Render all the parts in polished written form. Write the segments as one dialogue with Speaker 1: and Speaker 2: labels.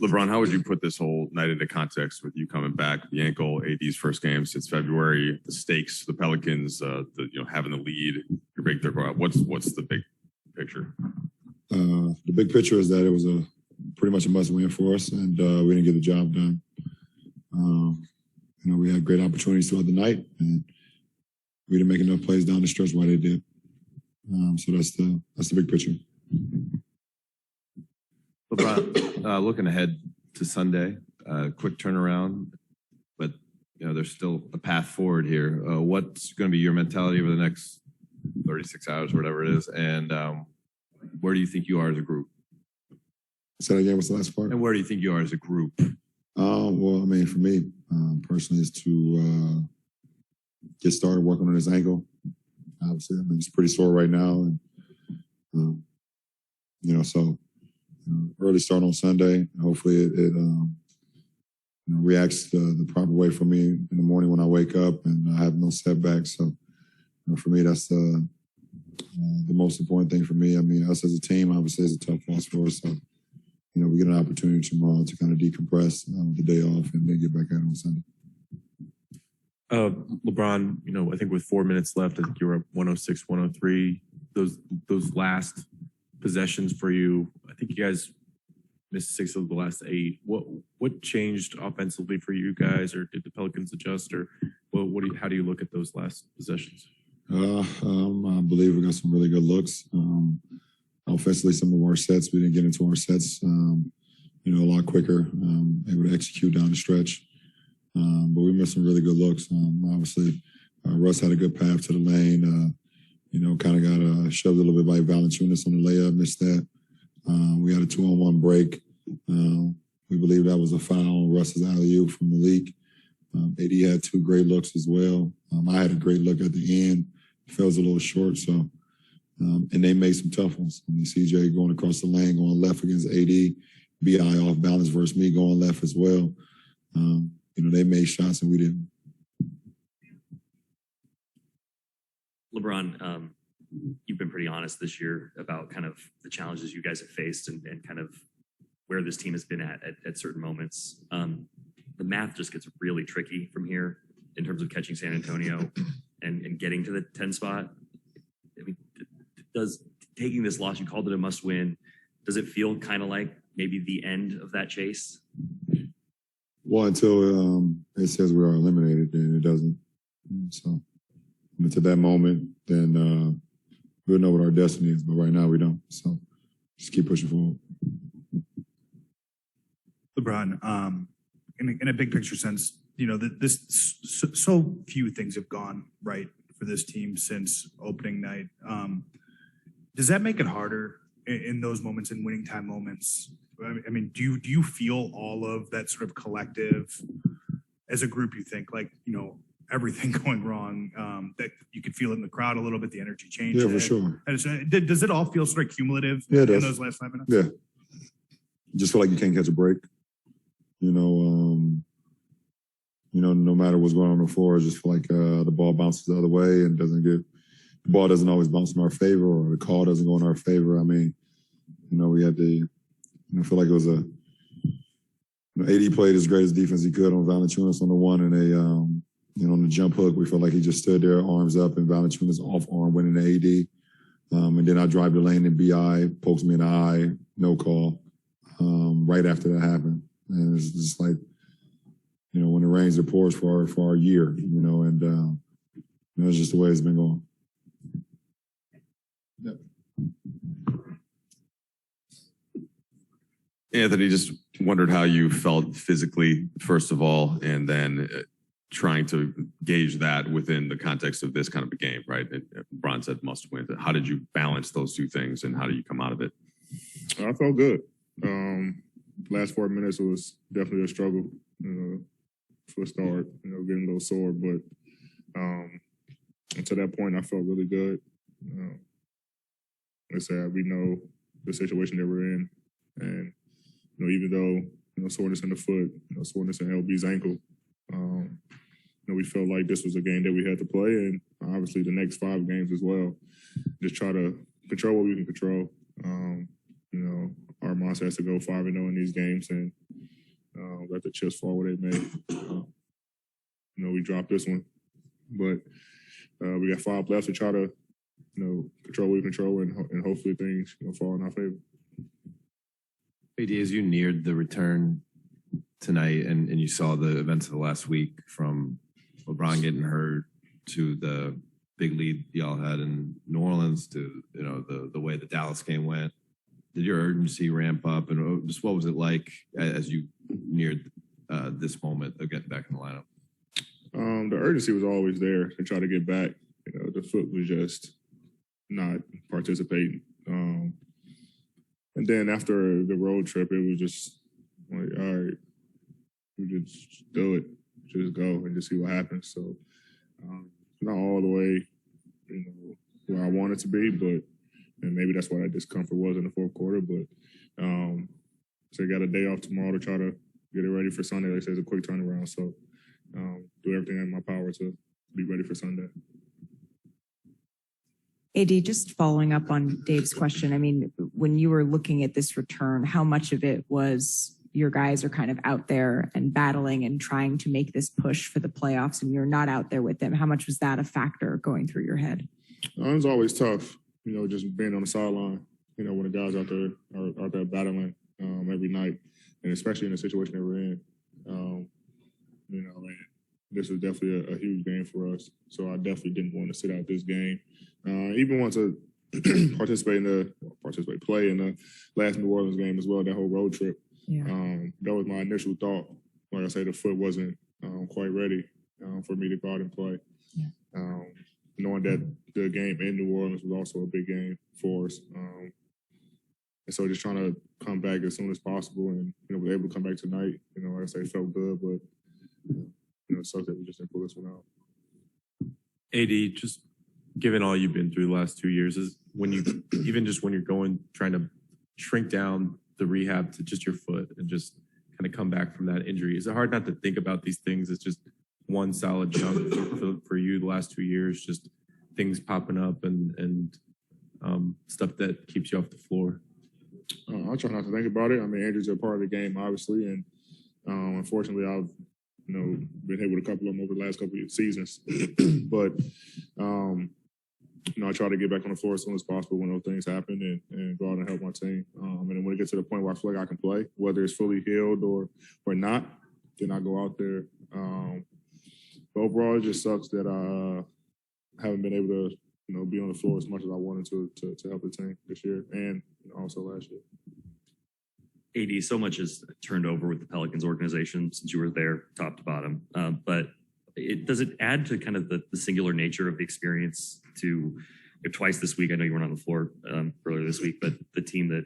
Speaker 1: LeBron, how would you put this whole night into context with you coming back, the ankle, AD's first game since February, the stakes, the Pelicans, having the lead, your big third quarter? What's the big picture?
Speaker 2: The big picture is that it was pretty much a must-win for us, and we didn't get the job done. We had great opportunities throughout the night, and we didn't make enough plays down the stretch while they did. So that's the big picture.
Speaker 3: LeBron, looking ahead to Sunday, quick turnaround, but there's still a path forward here. What's going to be your mentality over the next 36 hours, whatever it is, and where do you think you are as a group?
Speaker 2: Say that again. What's the last part?
Speaker 3: And where do you think you are as a group?
Speaker 2: Well, I mean, for me personally, is to get started working on his ankle. Obviously, I mean, it's pretty sore right now, and so. Early start on Sunday. Hopefully it reacts the proper way for me in the morning when I wake up and I have no setbacks. So for me, that's the most important thing for me. I mean, us as a team, obviously, is a tough loss for us. So, we get an opportunity tomorrow to kind of decompress the day off and then get back out on Sunday.
Speaker 4: LeBron, I think with 4 minutes left, I think you were up 106, 103. Those last possessions for you, I think you guys missed 6 of the last 8. What changed offensively for you guys, or did the Pelicans adjust, or how do you look at those last possessions?
Speaker 2: I believe we got some really good looks. Offensively, some of our sets, we didn't get into our sets, a lot quicker, able to execute down the stretch. But we missed some really good looks. Obviously, Russ had a good path to the lane. Kind of got shoved a little bit by Valanciunas on the layup, missed that. We had a 2-on-1 break. We believe that was a foul on Russ's alley-oop from Malik. AD had 2 great looks as well. I had a great look at the end. Fell a little short, so. And they made some tough ones. I mean, CJ going across the lane, going left against AD. BI off balance versus me going left as well. They made shots and we didn't.
Speaker 5: LeBron, you've been pretty honest this year about kind of the challenges you guys have faced and kind of where this team has been at certain moments. The math just gets really tricky from here in terms of catching San Antonio and getting to the 10 spot. I mean, does taking this loss, you called it a must win, does it feel kind of like maybe the end of that chase?
Speaker 2: Well, until it says we are eliminated, then it doesn't. So to that moment, then we'll know what our destiny is. But right now, we don't. So just keep pushing forward.
Speaker 6: LeBron, in a big picture sense, so few things have gone right for this team since opening night. Does that make it harder in those moments, in winning time moments? I mean, do you feel all of that sort of collective as a group? You think everything going wrong, that you could feel it in the crowd a little bit, the energy change.
Speaker 2: Yeah, for sure.
Speaker 6: Does it all feel sort of cumulative
Speaker 2: in
Speaker 6: those last 5 minutes?
Speaker 2: Yeah. You just feel like you can't catch a break. No matter what's going on the floor, I just feel like the ball bounces the other way and the ball doesn't always bounce in our favor, or the call doesn't go in our favor. I mean, we had to, I feel like it was AD played his greatest defense he could on Valanciunas on the one, and on the jump hook, we felt like he just stood there, arms up, and Valanciunas off arm went into AD. And then I drive the lane and BI pokes me in the eye, no call, right after that happened. And it's just like, when it rains, it pours for our year, and it's just the way it's been going. Yep.
Speaker 1: Anthony, just wondered how you felt physically, first of all, and then trying to gauge that within the context of this kind of a game, right? Bron said must win. How did you balance those two things, and how do you come out of it?
Speaker 7: I felt good. Last 4 minutes was definitely a struggle for a start, getting a little sore. But to that point, I felt really good. Like I said, we know the situation that we're in. And, even though soreness in the foot, soreness in LB's ankle. We felt like this was a game that we had to play, and obviously the next 5 games as well. Just try to control what we can control. Our mindset has to go 5-0 in these games and let the chips fall where they may. We dropped this one, but we got 5 left to try to, control what we control, and hopefully things fall in our favor.
Speaker 3: AD, as you neared the return tonight and you saw the events of the last week, from LeBron getting hurt to the big lead y'all had in New Orleans to, the way the Dallas game went, did your urgency ramp up? And just what was it like as you neared this moment of getting back in the lineup?
Speaker 7: The urgency was always there to try to get back. The foot was just not participating. And then after the road trip, it was just like, all right, we just do it, just go and just see what happens. So not all the way, where I wanted to be, but and maybe that's why that discomfort was in the fourth quarter. But so I got a day off tomorrow to try to get it ready for Sunday. Like I said, it's a quick turnaround, so do everything in my power to be ready for Sunday.
Speaker 8: AD, just following up on Dave's question, I mean, when you were looking at this return, how much of it was your guys are kind of out there and battling and trying to make this push for the playoffs, and you're not out there with them? How much was that a factor going through your head?
Speaker 7: It was always tough, just being on the sideline, when the guys out there battling every night, and especially in the situation that we're in. And this was definitely a huge game for us. So I definitely didn't want to sit out this game. Even want to play in the last New Orleans game as well, that whole road trip.
Speaker 8: Yeah.
Speaker 7: That was my initial thought. Like I say, the foot wasn't quite ready for me to go out and play. Yeah. Knowing that the game in New Orleans was also a big game for us. And so just trying to come back as soon as possible, and, was able to come back tonight. Like I say, it felt good, but, it sucks that we just didn't pull this one out.
Speaker 4: AD, just given all you've been through the last 2 years, is when you, even just when you're trying to shrink down the rehab to just your foot and just kind of come back from that injury, is it hard not to think about these things as just one solid chunk for you the last 2 years, just things popping up and stuff that keeps you off the floor?
Speaker 7: I try not to think about it. I mean, injuries are part of the game, obviously, and unfortunately, I've been hit with a couple of them over the last couple of seasons. But I try to get back on the floor as soon as possible when those things happen, and go out and help my team. And then when it gets to the point where I feel like I can play, whether it's fully healed or not, then I go out there. But overall, it just sucks that I haven't been able to be on the floor as much as I wanted to help the team this year, and also last year.
Speaker 5: AD, so much has turned over with the Pelicans organization since you were there, top to bottom. But does it add to kind of the singular nature of the experience to, twice this week, I know you weren't on the floor earlier this week, but the team that,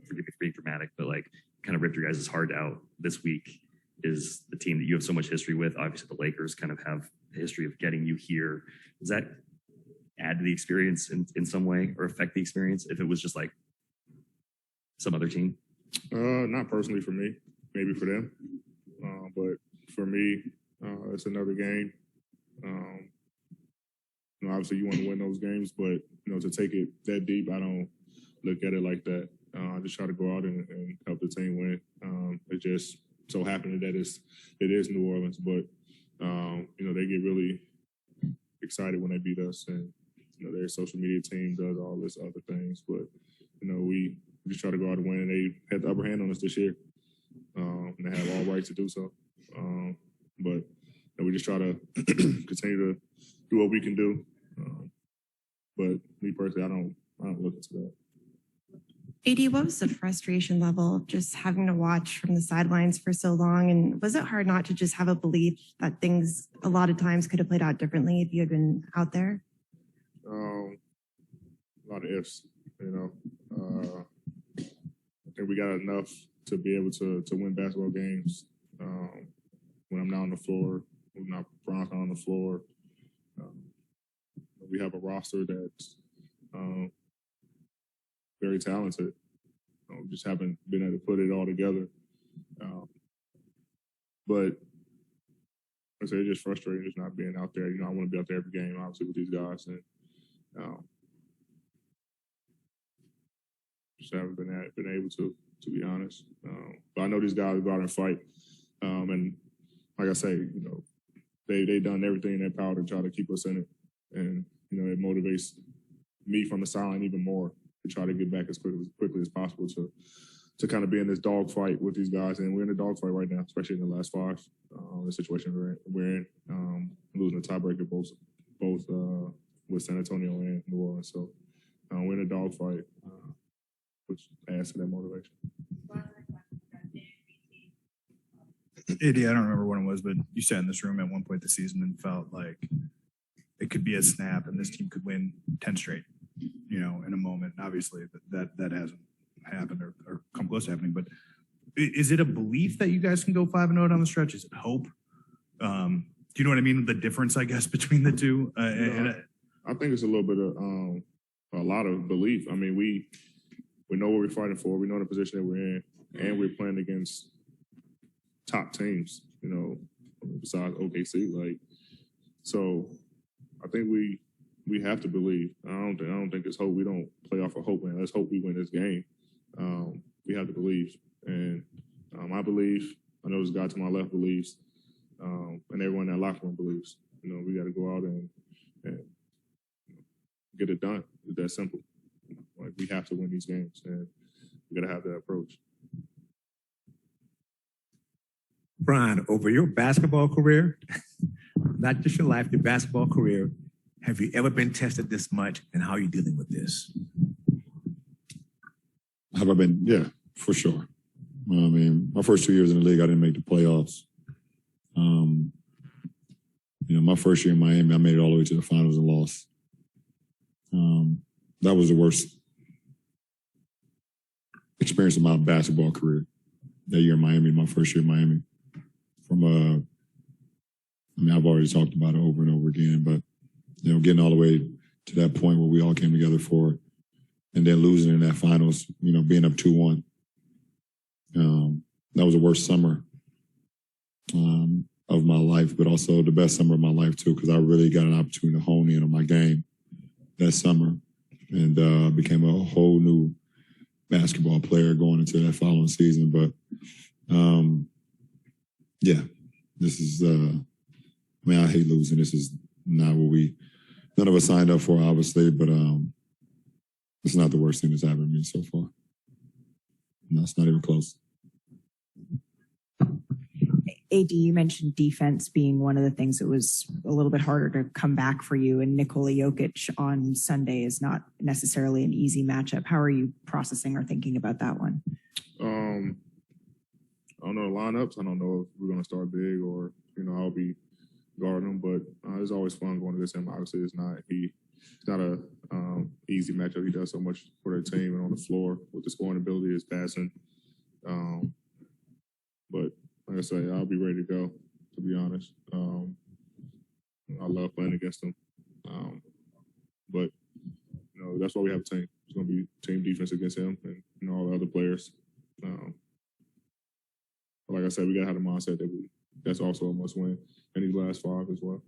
Speaker 5: forgive me for being dramatic, but like kind of ripped your guys' heart out this week is the team that you have so much history with. Obviously, the Lakers kind of have a history of getting you here. Does that add to the experience in some way, or affect the experience if it was just like some other team?
Speaker 7: Not personally for me, maybe for them. But for me, it's another game. Obviously you want to win those games, but to take it that deep, I don't look at it like that. I just try to go out and help the team win. It just so happened that it is New Orleans, but they get really excited when they beat us, and their social media team does all this other things, but we just try to go out and win, and they had the upper hand on us this year. And they have all right to do so. But we just try to continue to do what we can do. But me personally, I don't look into that.
Speaker 9: AD, what was the frustration level of just having to watch from the sidelines for so long? And was it hard not to just have a belief that things a lot of times could have played out differently if you had been out there?
Speaker 7: A lot of ifs, I think we got enough to be able to win basketball games when I'm not on the floor, when Bron's not on the floor. We have a roster that's very talented. We just haven't been able to put it all together. But I say it's just frustrating just not being out there. I want to be out there every game, obviously, with these guys, and just haven't been able to be honest. But I know these guys go out and fight, and like I say, they done everything in their power to try to keep us in it, and it motivates me from the sideline even more to try to get back as quickly as possible to kind of be in this dogfight with these guys. And we're in a dogfight right now, especially in the last five. The situation we're in, losing a tiebreaker both with San Antonio and New Orleans. So we're in a dogfight, which adds to that motivation.
Speaker 6: AD, I don't remember when it was, but you sat in this room at one point this season and felt like it could be a snap and this team could win 10 straight, in a moment. And obviously that hasn't happened or come close to happening. But is it a belief that you guys can go 5-0 down the stretch? Is it hope? Do you know what I mean? The difference, I guess, between the two?
Speaker 7: I think it's a little bit of a lot of belief. I mean, we know what we're fighting for. We know the position that we're in, and we're playing against top teams, besides OKC. So I think we have to believe. I don't think it's hope. We don't play off of hope, man. Let's hope we win this game. We have to believe, and I believe. I know this guy to my left believes, and everyone in that locker room believes. We got to go out and get it done. It's that simple. We have to win these games, and we got to have that approach.
Speaker 10: Brian, over your basketball career, not just your life, your basketball career, have you ever been tested this much, and how are you dealing with this?
Speaker 2: Have I been? Yeah, for sure. I mean, my first 2 years in the league, I didn't make the playoffs. My first year in Miami, I made it all the way to the finals and lost. That was the worst experience of my basketball career. That year in Miami, my first year in Miami. I've already talked about it over and over again, but getting all the way to that point where we all came together for it, and then losing in that finals, being up 2-1. That was the worst summer of my life, but also the best summer of my life too, because I really got an opportunity to hone in on my game that summer, and became a whole new basketball player going into that following season. But yeah, this is. I hate losing. This is not what none of us signed up for, obviously, but it's not the worst thing that's happened to me so far. No, it's not even close.
Speaker 8: AD, you mentioned defense being one of the things that was a little bit harder to come back for you, and Nikola Jokic on Sunday is not necessarily an easy matchup. How are you processing or thinking about that one?
Speaker 7: I don't know the lineups. I don't know if we're going to start big or, I'll be guarding him, but it's always fun going against him. Obviously, it's not a easy matchup. He does so much for their team and on the floor with the scoring ability, his passing. But like I say, I'll be ready to go, to be honest. I love playing against him. But, that's why we have a team. It's going to be team defense against him and all the other players. Like I said, we got to have the mindset that that's also a must win in these last five as well.